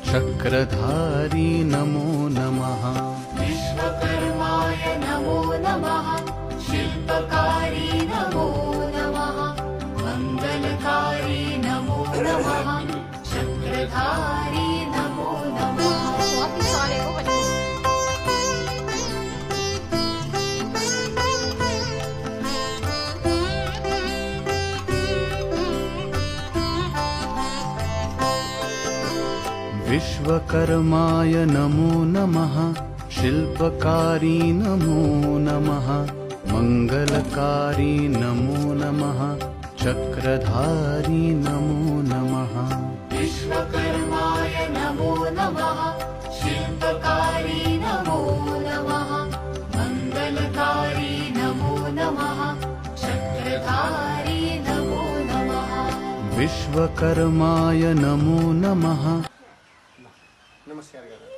चक्रधारी नमो नमः। विश्वकर्माय नमो नमः। शिल्पकारी नमो नमः। मंगलकारी नमो नमः। चक्रधारी नमो नमः। विश्वकर्माय नमो नमः। शिल्पकारी नमो नमः। मंगलकारी नमो नमः। चक्रधारी नमो नमः। विश्वकर्माय नमो नमः। शिल्पकारी नमो नमः। मंगलकारी नमो नमः। चक्रधारी नमो नमः। विश्वकर्माय नमो नमः। नमस्कार करा।